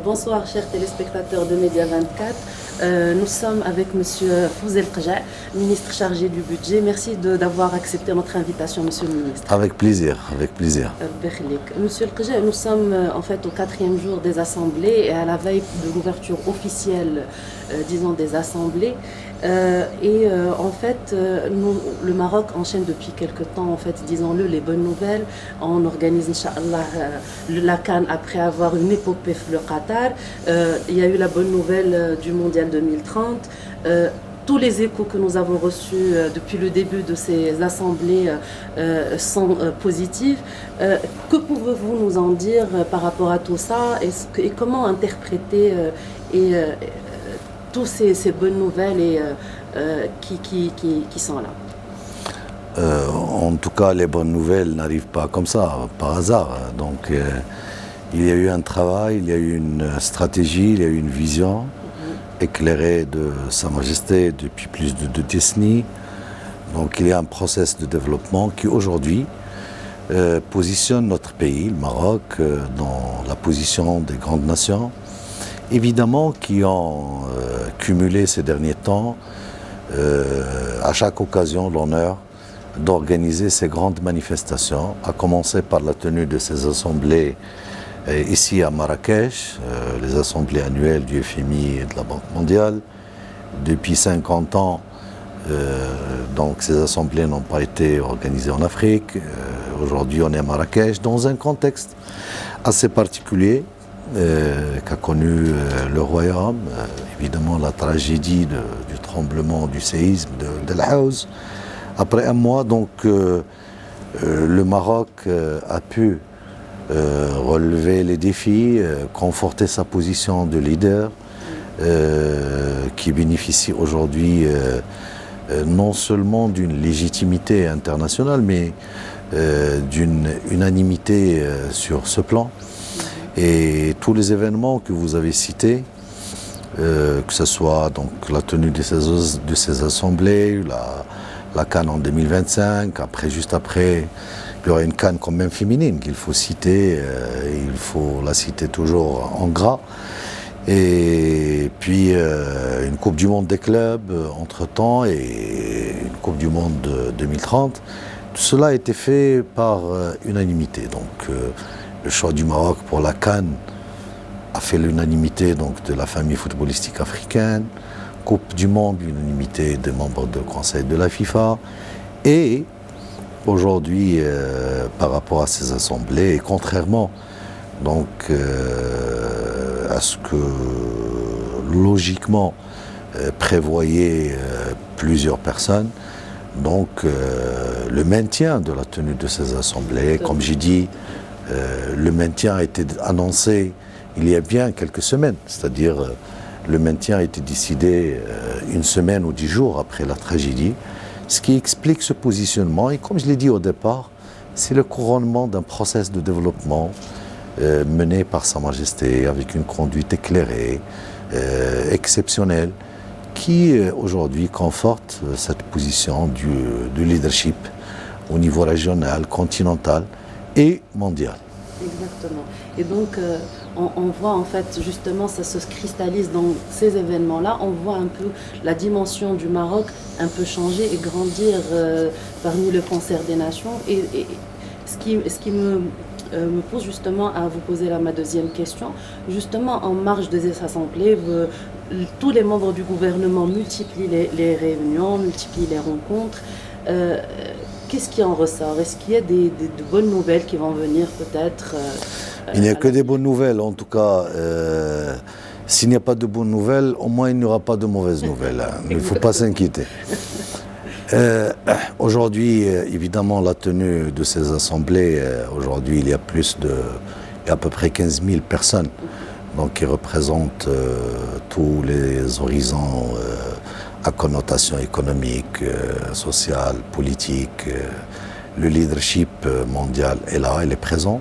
Bonsoir chers téléspectateurs de Média 24. Nous sommes avec Monsieur Fouzel Qja, ministre chargé du budget. Merci d'avoir accepté notre invitation, Monsieur le ministre. Avec plaisir, avec plaisir. Monsieur Qja, nous sommes en fait au 4e jour des assemblées et à la veille de l'ouverture officielle, disons, des assemblées. En fait, le Maroc enchaîne depuis quelque temps, en fait, disons-le, les bonnes nouvelles. On organise, Inch'Allah, la CAN après avoir une épopée le Qatar. Il y a eu la bonne nouvelle du Mondial 2030. Tous les échos que nous avons reçus depuis le début de ces assemblées sont positifs. Que pouvez-vous nous en dire par rapport à tout ça et comment interpréter toutes ces bonnes nouvelles qui sont là? En tout cas, les bonnes nouvelles n'arrivent pas comme ça, par hasard. Donc, il y a eu un travail, il y a eu une stratégie, il y a eu une vision éclairée de Sa Majesté depuis plus de 2 décennies. Donc, il y a un processus de développement qui, aujourd'hui, positionne notre pays, le Maroc, dans la position des grandes nations. Évidemment, qui ont cumulé ces derniers temps, à chaque occasion, l'honneur d'organiser ces grandes manifestations, à commencer par la tenue de ces assemblées ici à Marrakech, les assemblées annuelles du FMI et de la Banque mondiale. Depuis 50 ans, donc ces assemblées n'ont pas été organisées en Afrique. Aujourd'hui, on est à Marrakech dans un contexte assez particulier qu'a connu le royaume, évidemment la tragédie du tremblement, du séisme de l'Haouz. Après un mois, donc, le Maroc a pu relever les défis, conforter sa position de leader, qui bénéficie aujourd'hui non seulement d'une légitimité internationale, mais d'une unanimité sur ce plan. Et tous les événements que vous avez cités, que ce soit donc la tenue de ces assemblées, la CAN en 2025, juste après, il y aura une CAN quand même féminine qu'il faut citer, il faut la citer toujours en gras. Et puis une Coupe du Monde des clubs entre-temps et une Coupe du Monde 2030. Tout cela a été fait par unanimité. Donc, le choix du Maroc pour la CAN a fait l'unanimité de la famille footballistique africaine. Coupe du Monde, l'unanimité des membres du Conseil de la FIFA. Et aujourd'hui, par rapport à ces assemblées, et contrairement donc, à ce que logiquement prévoyaient plusieurs personnes, donc le maintien de la tenue de ces assemblées, comme j'ai dit, le maintien a été annoncé il y a bien quelques semaines, c'est-à-dire le maintien a été décidé 1 semaine ou 10 jours après la tragédie, ce qui explique ce positionnement. Et comme je l'ai dit au départ, c'est le couronnement d'un processus de développement mené par Sa Majesté avec une conduite éclairée, exceptionnelle, qui aujourd'hui conforte cette position du leadership au niveau régional, continental et mondial. Exactement. Et donc, on voit en fait, justement, ça se cristallise dans ces événements-là. On voit un peu la dimension du Maroc un peu changer et grandir parmi le concert des nations. Et ce qui me pose justement à vous poser ma deuxième question. Justement, en marge de ces assemblées, tous les membres du gouvernement multiplient les réunions, multiplient les rencontres. Qu'est-ce qui en ressort? Est-ce qu'il y a de bonnes nouvelles qui vont venir peut-être Il n'y a que des bonnes nouvelles. En tout cas, s'il n'y a pas de bonnes nouvelles, au moins il n'y aura pas de mauvaises nouvelles. Il ne faut pas s'inquiéter. Aujourd'hui, évidemment, la tenue de ces assemblées, aujourd'hui, il y a à peu près 15 000 personnes donc, qui représentent tous les horizons à connotation économique, sociale, politique. Le leadership mondial est là, il est présent.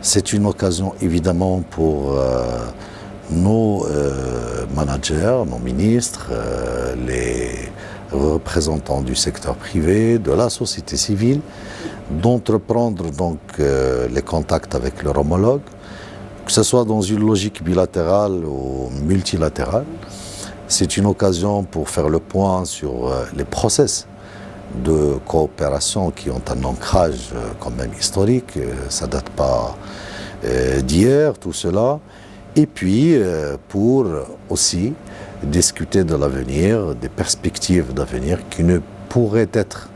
C'est une occasion évidemment pour nos managers, nos ministres, les représentants du secteur privé, de la société civile, d'entreprendre donc les contacts avec leurs homologues que ce soit dans une logique bilatérale ou multilatérale. C'est une occasion pour faire le point sur les process de coopération qui ont un ancrage quand même historique. Ça ne date pas d'hier, tout cela. Et puis, pour aussi discuter de l'avenir, des perspectives d'avenir qui ne pourraient être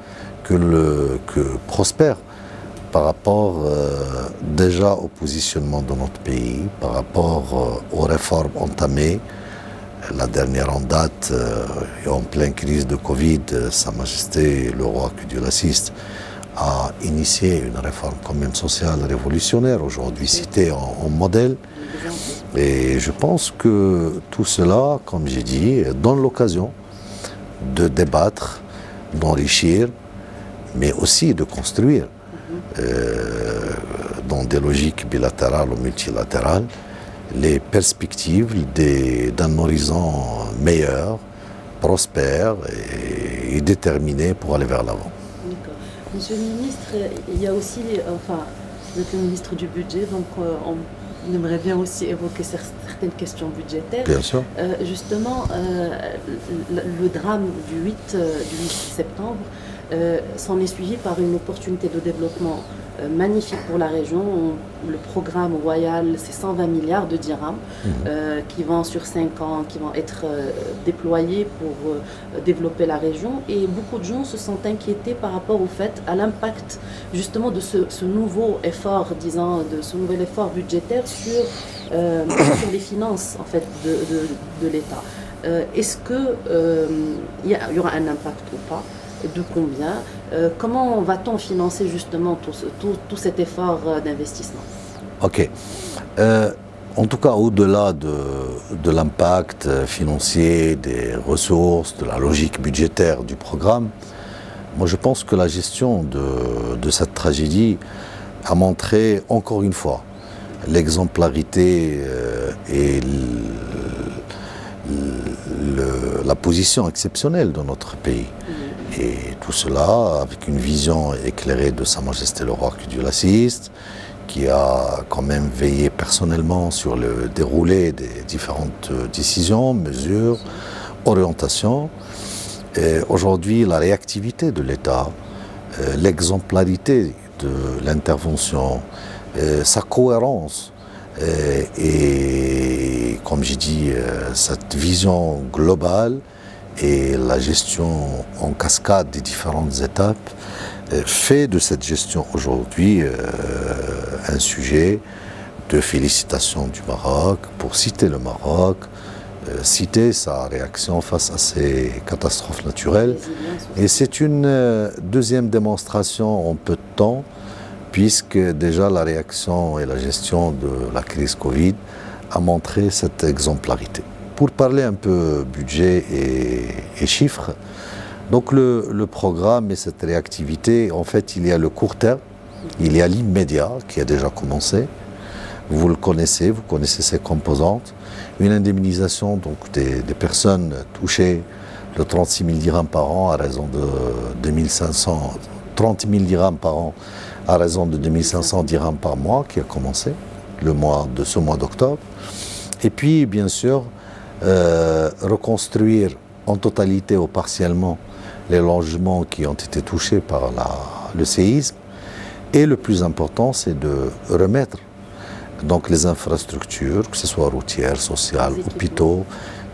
que prospères par rapport déjà au positionnement de notre pays, par rapport aux réformes entamées. La dernière en date, en pleine crise de Covid, Sa Majesté le roi, que Dieu l'assiste, a initié une réforme quand même sociale révolutionnaire, aujourd'hui citée en modèle. Et je pense que tout cela, comme j'ai dit, donne l'occasion de débattre, d'enrichir, mais aussi de construire dans des logiques bilatérales ou multilatérales les perspectives d'un horizon meilleur, prospère et déterminé pour aller vers l'avant. D'accord. Monsieur le ministre, il y a aussi, vous êtes le ministre du budget, donc on aimerait bien aussi évoquer certaines questions budgétaires. Bien sûr. Justement, le drame du 8 septembre s'en est suivi par une opportunité de développement magnifique pour la région. Le programme royal, c'est 120 milliards de dirhams qui vont sur 5 ans, qui vont être déployés pour développer la région. Et beaucoup de gens se sont inquiétés par rapport au fait, à l'impact justement de ce nouveau effort, de ce nouvel effort budgétaire sur les finances en fait de l'État. Est-ce qu'il y aura un impact ou pas? De combien? Comment va-t-on financer justement tout cet effort d'investissement? Ok. En tout cas, au-delà de l'impact financier, des ressources, de la logique budgétaire du programme, moi je pense que la gestion de cette tragédie a montré encore une fois l'exemplarité et la position exceptionnelle de notre pays. Et tout cela avec une vision éclairée de Sa Majesté le roi, que Dieu l'assiste, qui a quand même veillé personnellement sur le déroulé des différentes décisions, mesures, orientations. Et aujourd'hui, la réactivité de l'État, l'exemplarité de l'intervention, sa cohérence et comme j'ai dit, cette vision globale et la gestion en cascade des différentes étapes fait de cette gestion aujourd'hui un sujet de félicitations du Maroc, pour citer le Maroc, citer sa réaction face à ces catastrophes naturelles. Et c'est une deuxième démonstration en peu de temps, puisque déjà la réaction et la gestion de la crise Covid a montré cette exemplarité. Pour parler un peu budget et chiffres, donc le programme et cette réactivité, en fait, il y a le court terme, il y a l'immédiat qui a déjà commencé. Vous le connaissez, vous connaissez ses composantes. Une indemnisation donc, des personnes touchées de 36 000 dirhams par an à raison de 2500, 30 000 dirhams par an à raison de 2500 dirhams par mois qui a commencé ce mois d'octobre. Et puis, bien sûr, reconstruire en totalité ou partiellement les logements qui ont été touchés par le séisme. Et le plus important, c'est de remettre donc les infrastructures, que ce soit routières, sociales, hôpitaux,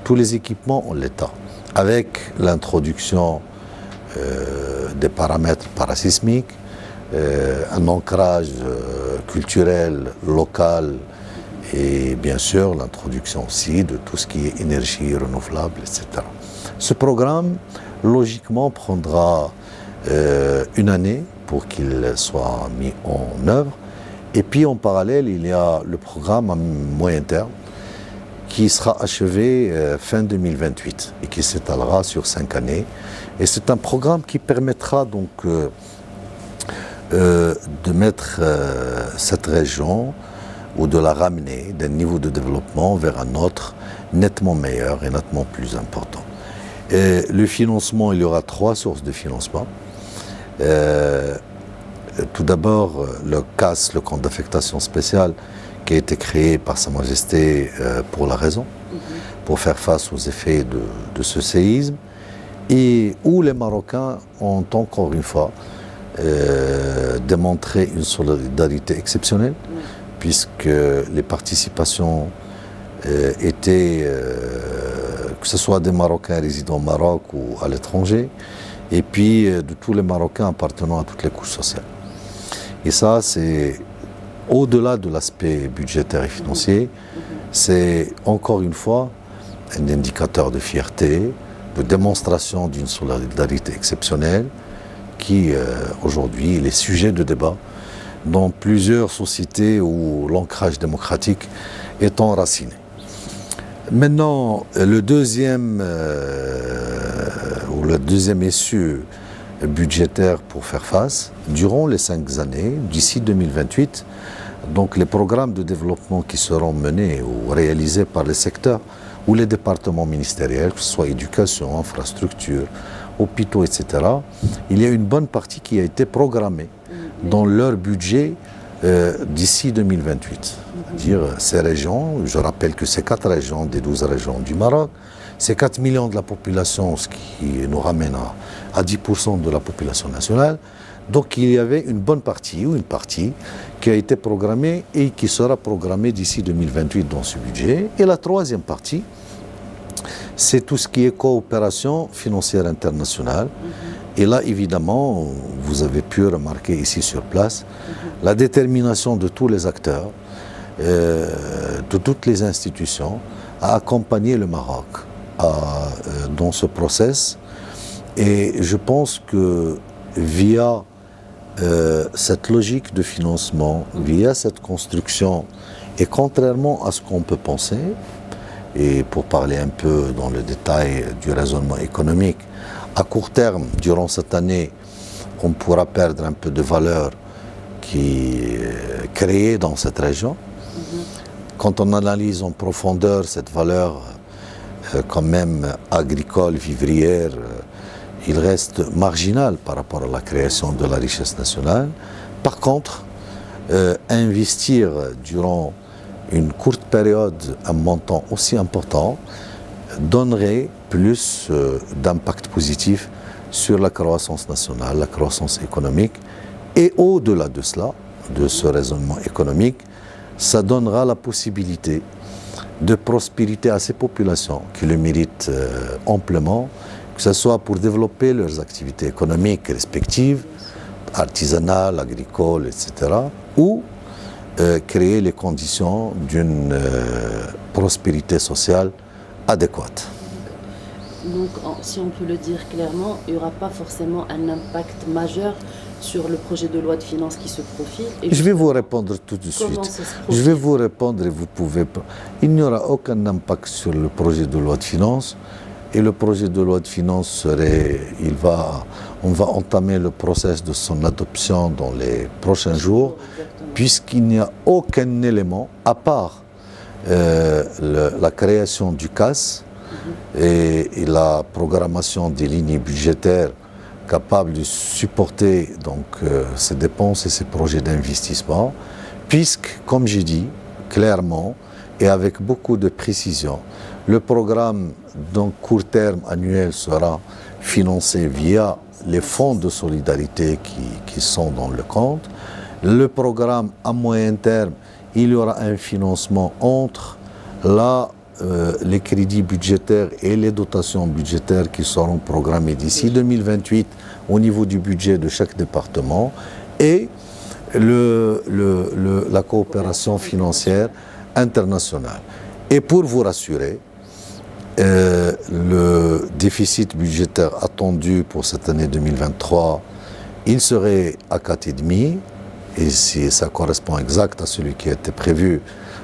tous les équipements en l'état, avec l'introduction des paramètres parasismiques, un ancrage culturel, local, et bien sûr l'introduction aussi de tout ce qui est énergie renouvelable, etc. Ce programme, logiquement, prendra une année pour qu'il soit mis en œuvre. Et puis en parallèle, il y a le programme à moyen terme qui sera achevé fin 2028 et qui s'étalera sur 5 années. Et c'est un programme qui permettra donc de mettre cette région ou de la ramener d'un niveau de développement vers un autre nettement meilleur et nettement plus important. Et le financement, il y aura 3 sources de financement. Tout d'abord, le CAS, le compte d'affectation spéciale, qui a été créé par Sa Majesté pour la raison, pour faire face aux effets de ce séisme, et où les Marocains ont encore une fois démontré une solidarité exceptionnelle, puisque les participations étaient, que ce soit des Marocains résidant au Maroc ou à l'étranger, et puis de tous les Marocains appartenant à toutes les couches sociales. Et ça, c'est au-delà de l'aspect budgétaire et financier, c'est encore une fois un indicateur de fierté, de démonstration d'une solidarité exceptionnelle qui, aujourd'hui, est sujet de débat dans plusieurs sociétés où l'ancrage démocratique est enraciné. Maintenant, le deuxième issue budgétaire pour faire face, durant les 5 années, d'ici 2028, donc les programmes de développement qui seront menés ou réalisés par les secteurs ou les départements ministériels, que ce soit éducation, infrastructure, hôpitaux, etc., il y a une bonne partie qui a été programmée dans leur budget d'ici 2028. C'est-à-dire ces régions, je rappelle que c'est 4 régions des 12 régions du Maroc, c'est 4 millions de la population, ce qui nous ramène à 10% de la population nationale. Donc il y avait une bonne partie, ou une partie, qui a été programmée et qui sera programmée d'ici 2028 dans ce budget. Et la troisième partie, c'est tout ce qui est coopération financière internationale. Et là, évidemment, vous avez pu remarquer ici sur place la détermination de tous les acteurs, de toutes les institutions, à accompagner le Maroc dans ce process. Et je pense que via cette logique de financement, via cette construction, et contrairement à ce qu'on peut penser, et pour parler un peu dans le détail du raisonnement économique, à court terme, durant cette année, on pourra perdre un peu de valeur qui est créée dans cette région. Quand on analyse en profondeur cette valeur quand même agricole, vivrière, il reste marginal par rapport à la création de la richesse nationale. Par contre, investir durant une courte période un montant aussi important donnerait plus d'impact positif sur la croissance nationale, la croissance économique. Et au-delà de cela, de ce raisonnement économique, ça donnera la possibilité de prospérité à ces populations qui le méritent amplement, que ce soit pour développer leurs activités économiques respectives, artisanales, agricoles, etc., ou créer les conditions d'une prospérité sociale adéquate. Donc, si on peut le dire clairement, il n'y aura pas forcément un impact majeur sur le projet de loi de finances qui se profile. Je vais vous répondre tout de suite. Je vais vous répondre et vous pouvez pas. Il n'y aura aucun impact sur le projet de loi de finances. Et le projet de loi de finances on va entamer le processus de son adoption dans les prochains jours, puisqu'il n'y a aucun élément, à part la création du CAS et la programmation des lignes budgétaires capables de supporter donc, ces dépenses et ces projets d'investissement, puisque, comme j'ai dit clairement et avec beaucoup de précision, le programme donc court terme annuel sera financé via les fonds de solidarité qui sont dans le compte. Le programme à moyen terme, il y aura un financement entre les crédits budgétaires et les dotations budgétaires qui seront programmées d'ici 2028 au niveau du budget de chaque département et la coopération financière internationale. Et pour vous rassurer, le déficit budgétaire attendu pour cette année 2023, il serait à 4,5, et si ça correspond exact à celui qui a été prévu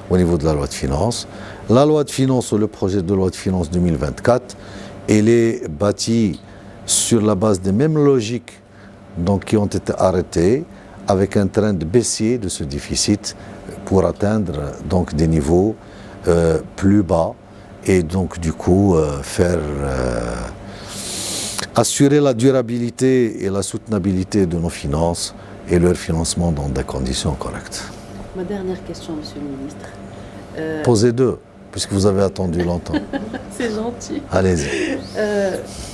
au niveau de la loi de finances. La loi de finances ou le projet de loi de finances 2024, il est bâti sur la base des mêmes logiques donc, qui ont été arrêtées, avec un trend baissier de ce déficit pour atteindre donc, des niveaux plus bas et donc du coup assurer la durabilité et la soutenabilité de nos finances et leur financement dans des conditions correctes. Ma dernière question, Monsieur le Ministre. Posez deux, puisque vous avez attendu longtemps. C'est gentil. Allez-y.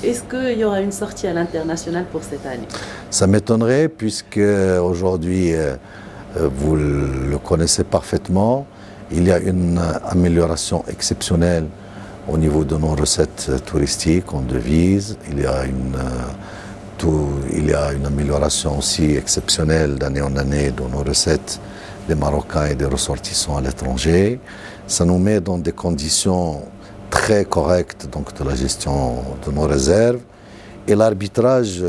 Est-ce qu'il y aura une sortie à l'international pour cette année? Ça m'étonnerait, puisque aujourd'hui, vous le connaissez parfaitement, il y a une amélioration exceptionnelle au niveau de nos recettes touristiques en devises. Il y a une amélioration aussi exceptionnelle d'année en année de nos recettes des Marocains et des ressortissants à l'étranger. Ça nous met dans des conditions très correctes donc, de la gestion de nos réserves. Et l'arbitrage,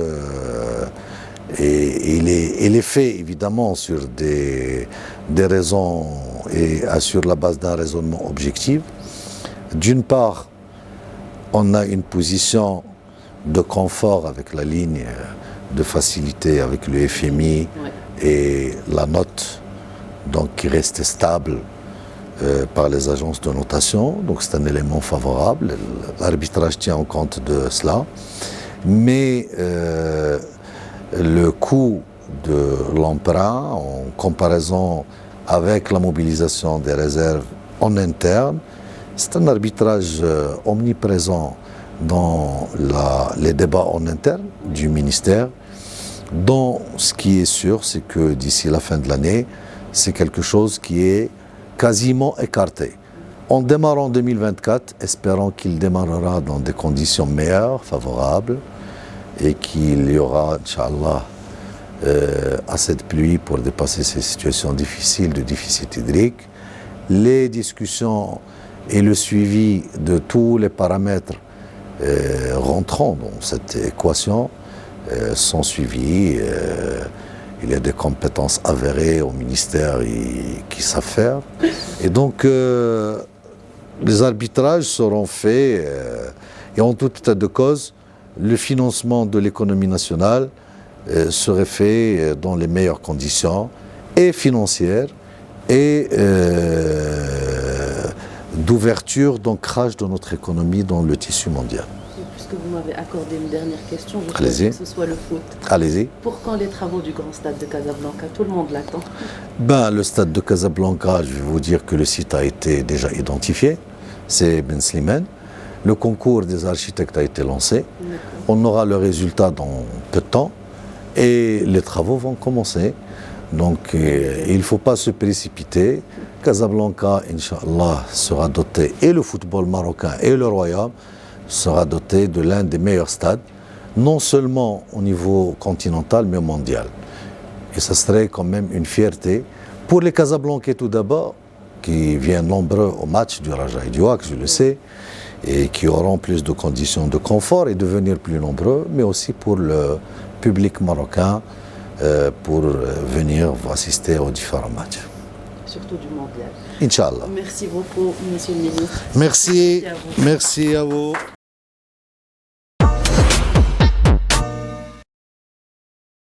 il est fait évidemment sur des raisons et sur la base d'un raisonnement objectif. D'une part, on a une position de confort avec la ligne de facilité avec le FMI et la note donc, qui reste stable par les agences de notation. Donc c'est un élément favorable. L'arbitrage tient en compte de cela. Mais le coût de l'emprunt en comparaison avec la mobilisation des réserves en interne, c'est un arbitrage omniprésent dans les débats en interne du ministère. Donc, ce qui est sûr, c'est que d'ici la fin de l'année, c'est quelque chose qui est quasiment écarté. On démarre en 2024, espérant qu'il démarrera dans des conditions meilleures, favorables, et qu'il y aura, Inch'Allah, assez de pluie pour dépasser ces situations difficiles de déficit hydrique. Les discussions et le suivi de tous les paramètres rentrant dans cette équation sont suivis. Il y a des compétences avérées au ministère qui savent faire. Et donc, les arbitrages seront faits et en tout état de cause, le financement de l'économie nationale serait fait dans les meilleures conditions, et financières, et d'ouverture, d'ancrage de notre économie dans le tissu mondial. Puisque vous m'avez accordé une dernière question, je Allez-y. souhaite que ce soit le foot. Allez-y. Pour quand les travaux du grand stade de Casablanca? Tout le monde l'attend. Le stade de Casablanca, je vais vous dire que le site a été déjà identifié. C'est Ben Slimane. Le concours des architectes a été lancé. On aura le résultat dans peu de temps et les travaux vont commencer. Donc il ne faut pas se précipiter. Casablanca, Inch'Allah, sera doté, et le football marocain et le royaume sera doté de l'un des meilleurs stades, non seulement au niveau continental, mais mondial. Et ça serait quand même une fierté pour les Casablancais tout d'abord, qui viennent nombreux au match du Raja et du Waqf, je le sais, et qui auront plus de conditions de confort et devenir plus nombreux, mais aussi pour le public marocain pour venir assister aux différents matchs. Surtout du mondial. Inch'Allah. Merci beaucoup, Monsieur le Ministre. Merci à vous.